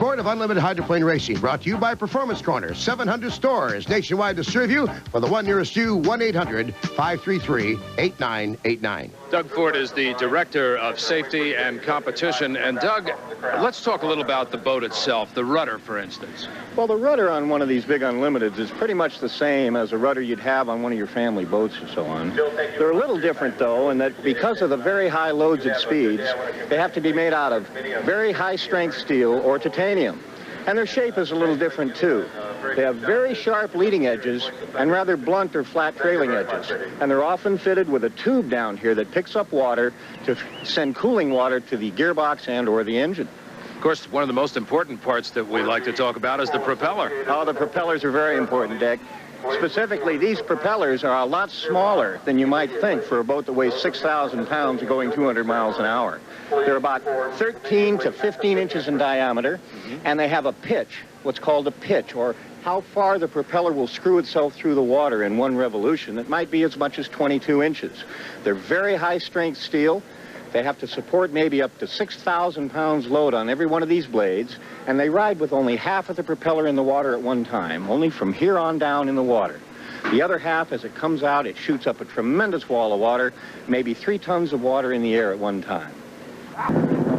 sport of unlimited hydroplane racing, brought to you by Performance Corner. 700 stores nationwide to serve you. For the one nearest you, 1-800-533-8989. Doug Ford is the director of safety and competition. And Doug, let's talk a little about the boat itself, the rudder, for instance. Well, the rudder on one of these big unlimiteds is pretty much the same as a rudder you'd have on one of your family boats or so on. They're a little different, though, in that because of the very high loads at speeds, they have to be made out of very high-strength steel or titanium. And their shape is a little different, too. They have very sharp leading edges and rather blunt or flat trailing edges. And they're often fitted with a tube down here that picks up water to send cooling water to the gearbox and or the engine. Of course, one of the most important parts that we like to talk about is the propeller. Oh, the propellers are very important, Dick. Specifically, these propellers are a lot smaller than you might think for a boat that weighs 6,000 pounds going 200 miles an hour. They're about 13 to 15 inches in diameter, and they have a pitch, what's called a pitch, or how far the propeller will screw itself through the water in one revolution. It might be as much as 22 inches. They're very high-strength steel. They have to support maybe up to 6,000 pounds load on every one of these blades, and they ride with only half of the propeller in the water at one time, only from here on down in the water. The other half, as it comes out, it shoots up a tremendous wall of water, maybe 3 tons of water in the air at one time.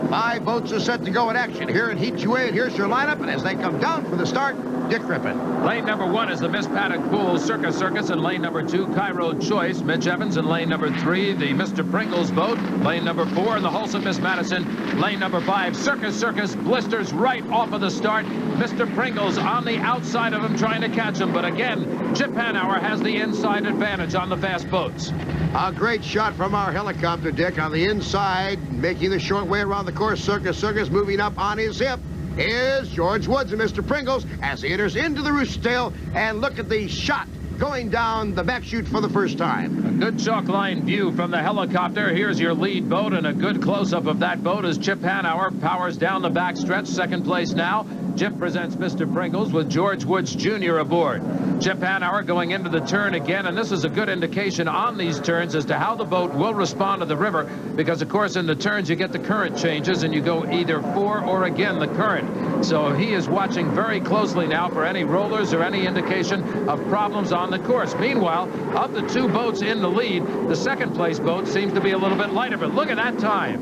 5 boats are set to go in action here in Heat 2A, and here's your lineup, and as they come down for the start, Dick Rippon. Lane number 1 is the Miss Paddock Pool Circus Circus, and lane number 2, Cairo Choice, Mitch Evans, and lane number 3, the Mr. Pringles boat, lane number 4, and the Wholesome Miss Madison, lane number 5, Circus Circus, blisters right off of the start. Mr. Pringles on the outside of him trying to catch him, but again, Chip Hanauer has the inside advantage on the fast boats. A great shot from our helicopter, Dick, on the inside, making the short way around the course. Circus Circus moving up on his hip is George Woods and Mr. Pringles as he enters into the roost tail, and look at the shot going down the back chute for the first time. A good chalk line view from the helicopter. Here's your lead boat, and a good close-up of that boat as Chip Hanauer powers down the back stretch, second place now. Chip presents Mr. Pringles with George Woods Jr. aboard. Chip Hanauer going into the turn again, and this is a good indication on these turns as to how the boat will respond to the river, because, of course, in the turns you get the current changes, and you go either for or again the current. So he is watching very closely now for any rollers or any indication of problems on the course. Meanwhile, of the 2 boats in the lead, the second-place boat seems to be a little bit lighter, but look at that time.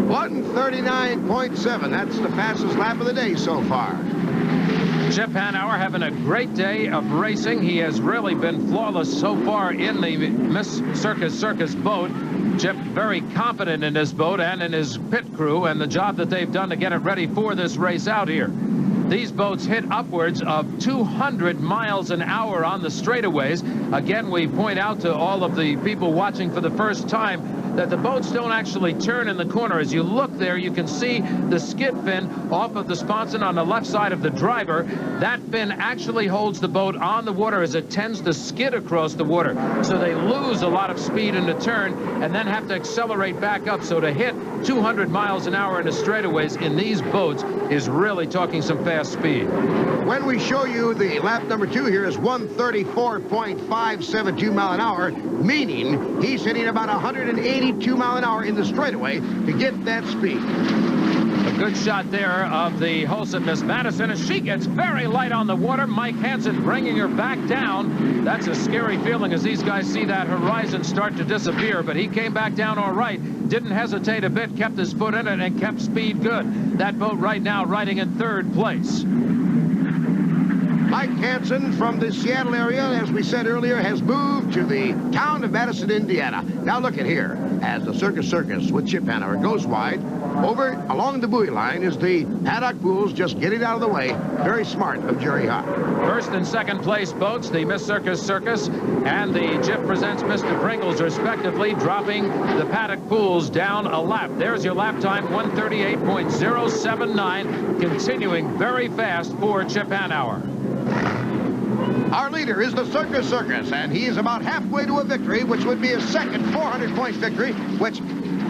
1:39.7. That's the fastest lap of the day so far. Chip Hanauer having a great day of racing. He has really been flawless so far in the Miss Circus Circus boat. Chip very confident in his boat and in his pit crew and the job that they've done to get it ready for this race out here. These boats hit upwards of 200 miles an hour on the straightaways. Again, we point out to all of the people watching for the first time that the boats don't actually turn in the corner. As you look there, you can see the skid fin off of the sponson on the left side of the driver. That fin actually holds the boat on the water as it tends to skid across the water. So they lose a lot of speed in the turn and then have to accelerate back up. So to hit 200 miles an hour in the straightaways in these boats is really talking some fast speed. When we show you the lap number 2 here is 134.572 mile an hour, meaning he's hitting about 182 mile an hour in the straightaway to get that speed. A good shot there of the Wholesome Miss Madison as she gets very light on the water. Mike Hansen bringing her back down. That's a scary feeling as these guys see that horizon start to disappear, but he came back down all right. Didn't hesitate a bit, kept his foot in it, and kept speed good. That boat right now riding in 3rd place. Mike Hansen from the Seattle area, as we said earlier, has moved to the town of Madison, Indiana. Now look at here, as the Circus Circus with Chip Hanauer goes wide. Over along the buoy line is the Paddock Pools, just getting out of the way. Very smart of Jerry Hott. First and second place boats, the Miss Circus Circus and the Chip presents Mr. Pringles, respectively, dropping the Paddock Pools down a lap. There's your lap time, 1:38.079, continuing very fast for Chip Hanauer. Our leader is the Circus Circus, and he is about halfway to a victory, which would be his second 400-point victory, which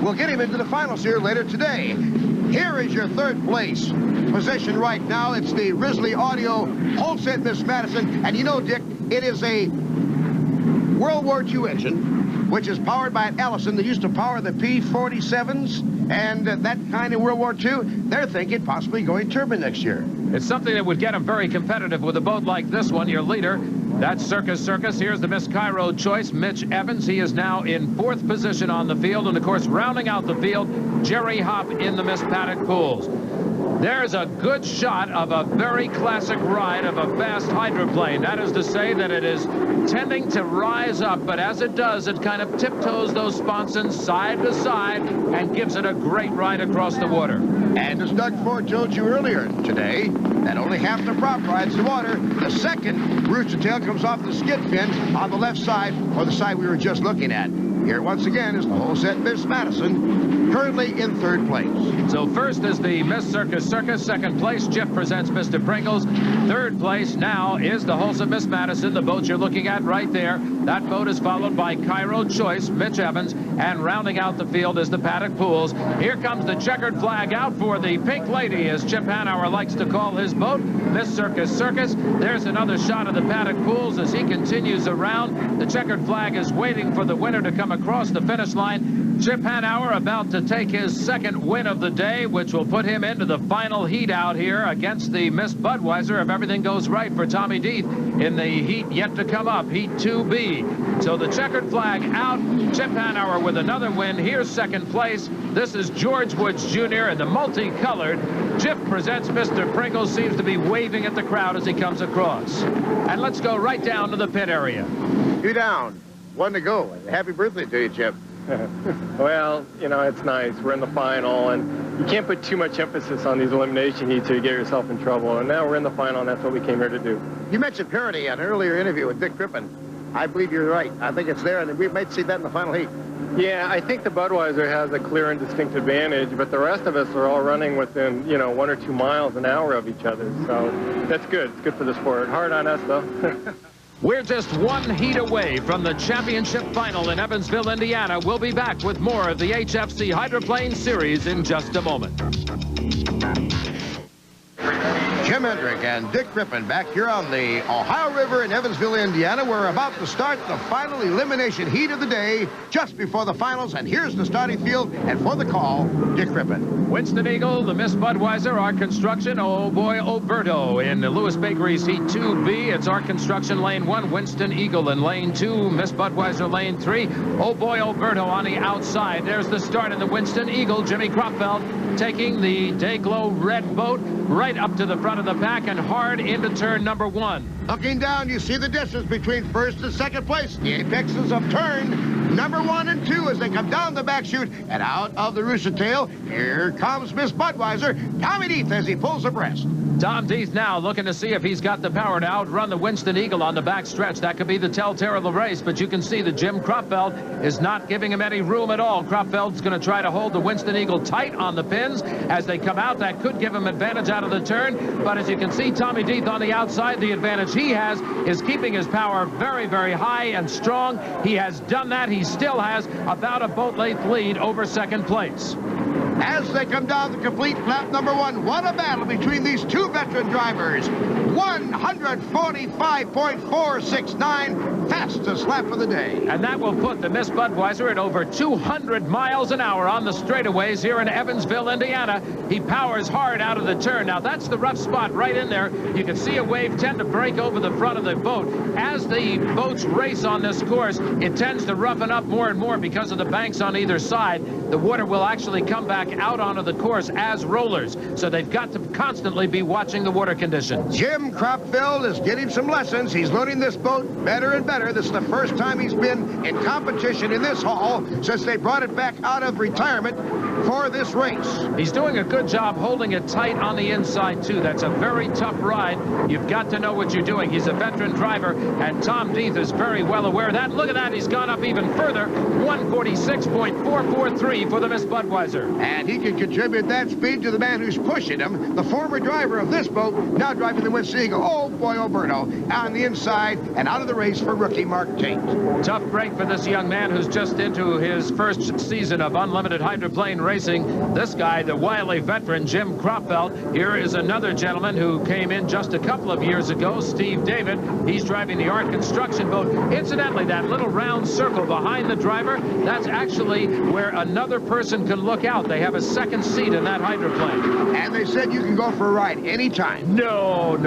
will get him into the finals here later today. Here is your 3rd place position right now. It's the Risley Audio Wholesome Miss Madison, and you know, Dick, it is a World War II engine, which is powered by an Allison that used to power the P-47s and that kind of World War II, they're thinking possibly going turbine next year. It's something that would get him very competitive with a boat like this one. Your leader, that's Circus Circus. Here's the Miss Cairo choice, Mitch Evans. He is now in 4th position on the field. And, of course, rounding out the field, Jerry Hopp in the Miss Paddock Pools. There's a good shot of a very classic ride of a fast hydroplane. That is to say that it is tending to rise up, but as it does, it kind of tiptoes those sponsons side to side and gives it a great ride across the water. And as Doug Ford told you earlier today, that only half the prop rides the water. The second rooster tail comes off the skid fin on the left side, or the side we were just looking at. Here once again is the whole set Miss Madison, currently in 3rd place. So first is the Miss Circus Circus. 2nd place, Jeff presents Mr. Pringles. 3rd place now is the wholesome Miss Madison, the boat you're looking at right there. That boat is followed by Cairo Choice, Mitch Evans, and rounding out the field is the Paddock Pools. Here comes the checkered flag out for the Pink Lady, as Chip Hanauer likes to call his boat, Miss Circus Circus. There's another shot of the Paddock Pools as he continues around. The checkered flag is waiting for the winner to come across the finish line. Chip Hanauer about to take his 2nd win of the day, which will put him into the final heat out here against the Miss Budweiser if everything goes right for Tommy Deeth in the heat yet to come up, Heat 2B. So the checkered flag out. Chip Hanauer with another win. Here's 2nd place. This is George Woods Jr. in the multicolored. Chip presents Mr. Pringles, seems to be waving at the crowd as he comes across. And let's go right down to the pit area. 2 down, 1 to go. Happy birthday to you, Chip. Well, you know, it's nice. We're in the final, and you can't put too much emphasis on these elimination heats or you get yourself in trouble. And now we're in the final, and that's what we came here to do. You mentioned parity in an earlier interview with Dick Crippen. I believe you're right. I think it's there, and we might see that in the final heat. Yeah, I think the Budweiser has a clear and distinct advantage, but the rest of us are all running within, 1 or 2 miles an hour of each other. So that's good. It's good for the sport. Hard on us, though. We're just 1 heat away from the championship final in Evansville, Indiana. We'll be back with more of the HFC Hydroplane Series in just a moment. Jim Hendrick and Dick Crippen back here on the Ohio River in Evansville, Indiana. We're about to start the final elimination heat of the day just before the finals. And here's the starting field. And for the call, Dick Crippen. Winston Eagle, the Miss Budweiser, Art Construction, Oh Boy Oberto in the Lewis Bakery's Heat 2B. It's Art Construction Lane 1, Winston Eagle in Lane 2, Miss Budweiser Lane 3. Oh Boy Oberto on the outside. There's the start in the Winston Eagle. Jimmy Kropfeld taking the Dayglow red boat right up to the front of the pack and hard into turn number 1. Looking down, you see the distance between 1st and 2nd place. The apexes of turn number 1 and 2 as they come down the back chute and out of the rooster tail. Here comes Miss Budweiser. Tommy Deeth as he pulls abreast. Tom Deeth now looking to see if he's got the power to outrun the Winston Eagle on the back stretch. That could be the telltale of the race, but you can see that Jim Kropfeld is not giving him any room at all. Kropfeld's going to try to hold the Winston Eagle tight on the pins as they come out. That could give him advantage out of the turn, but as you can see, Tommy Deeth on the outside, the advantage he has is keeping his power very, very high and strong. He has done that. He still has about a boat-length lead over 2nd place. As they come down the complete lap number 1, what a battle between these 2 veteran drivers. 145.469, fastest lap of the day. And that will put the Miss Budweiser at over 200 miles an hour on the straightaways here in Evansville, Indiana. He powers hard out of the turn. Now, that's the rough spot right in there. You can see a wave tend to break over the front of the boat. As the boats race on this course, it tends to roughen up more and more because of the banks on either side. The water will actually come back out onto the course as rollers, so they've got to constantly be watching the water conditions. Jim Kropfeld is getting some lessons. He's learning this boat better and better. This is the first time he's been in competition in this hall since they brought it back out of retirement for this race. He's doing a good job holding it tight on the inside, too. That's a very tough ride. You've got to know what you're doing. He's a veteran driver, and Tom Deeth is very well aware of that. Look at that. He's gone up even further. 146.443 for the Miss Budweiser. And he can contribute that speed to the man who's pushing him, the former driver of this boat, now driving the Winston Eagle. Oh, boy, Oberto, on the inside and out of the race for rookie Mark Tate. Tough break for this young man who's just into his first season of unlimited hydroplane racing. racing. This guy, the wily veteran, Jim Cropfeld. Here is another gentleman who came in just a couple of years ago, Steve David. He's driving the Art Construction boat. Incidentally, that little round circle behind the driver, that's actually where another person can look out. They have a second seat in that hydroplane. And they said you can go for a ride anytime. No.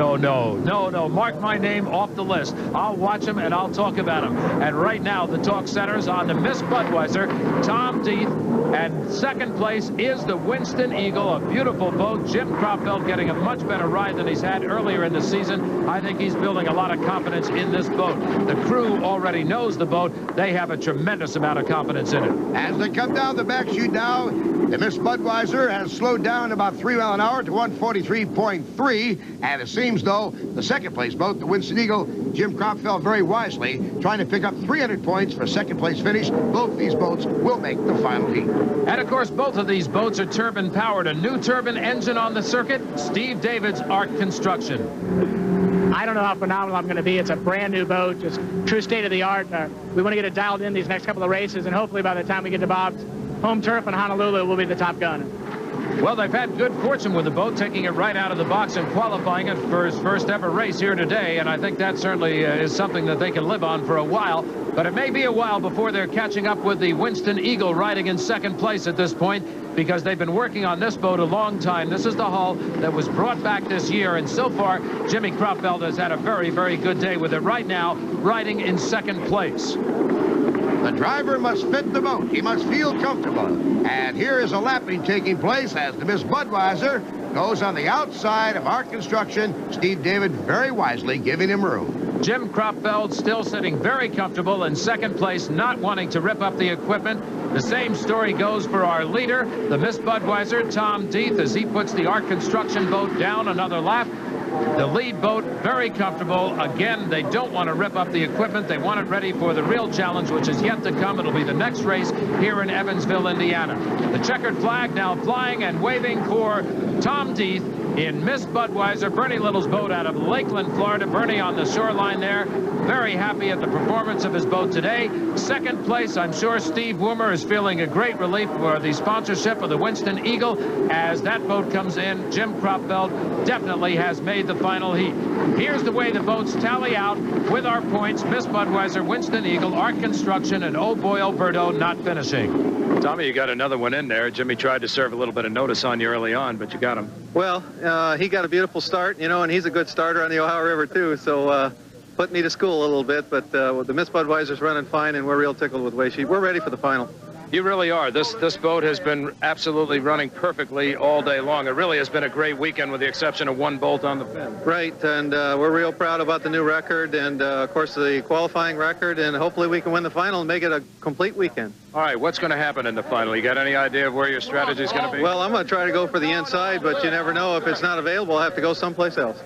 Mark my name off the list. I'll watch him and I'll talk about him. And right now, the talk centers on the Miss Budweiser, Tom Deeth. And second place is the Winston Eagle, a beautiful boat. Jim Cropfeld getting a much better ride than he's had earlier in the season. I think he's building a lot of confidence in this boat. The crew already knows the boat. They have a tremendous amount of confidence in it. As they come down the back chute now, the Miss Budweiser has slowed down about 3 miles an hour to 143.3. And it seems, though, the second place boat, the Winston Eagle, Jim Cropfeld very wisely trying to pick up 300 points for second place finish. Both these boats will make the final heat. And, of course, both of these boats are turbine-powered. A new turbine engine on the circuit, Steve David's Art Construction. I don't know how phenomenal I'm going to be. It's a brand-new boat, just true state-of-the-art. We want to get it dialed in these next couple of races, and hopefully by the time we get to Bob's home turf in Honolulu, we'll be the top gunner. Well, they've had good fortune with the boat, taking it right out of the box and qualifying it for his first ever race here today, and I think that certainly is something that they can live on for a while. But it may be a while before they're catching up with the Winston Eagle riding in second place at this point, because they've been working on this boat a long time. This is the hull that was brought back this year, and so far, Jimmy Cropfeld has had a very, very good day with it right now, riding in second place. The driver must fit the boat. He must feel comfortable. And here is a lapping taking place as the Miss Budweiser goes on the outside of Art Construction. Steve David very wisely giving him room. Jim Cropfeld still sitting very comfortable in second place, not wanting to rip up the equipment. The same story goes for our leader, the Miss Budweiser, Tom Deeth, as he puts the Art Construction boat down another lap. The lead boat, very comfortable. Again, they don't want to rip up the equipment. They want it ready for the real challenge, which is yet to come. It'll be the next race here in Evansville, Indiana. The checkered flag now flying and waving for Tom Deeth in Miss Budweiser, Bernie Little's boat out of Lakeland, Florida. Bernie on the shoreline there, very happy at the performance of his boat today. Second place, I'm sure Steve Woomer is feeling a great relief for the sponsorship of the Winston Eagle. As that boat comes in, Jim Cropfeld definitely has made the final heat. Here's the way the boats tally out with our points. Miss Budweiser, Winston Eagle, Art Construction, and Oh Boy Alberto not finishing. Tommy, you got another one in there. Jimmy tried to serve a little bit of notice on you early on, but you got him. Well, he got a beautiful start, you know, and he's a good starter on the Ohio River, too, so put me to school a little bit, but the Miss Budweiser's running fine, and we're real tickled with the way we're ready for the final. You really are. This boat has been absolutely running perfectly all day long. It really has been a great weekend with the exception of one bolt on the fin. Right, and we're real proud about the new record and, of course, the qualifying record, and hopefully we can win the final and make it a complete weekend. All right, what's going to happen in the final? You got any idea of where your strategy is going to be? Well, I'm going to try to go for the inside, but you never know. If it's not available, I'll have to go someplace else.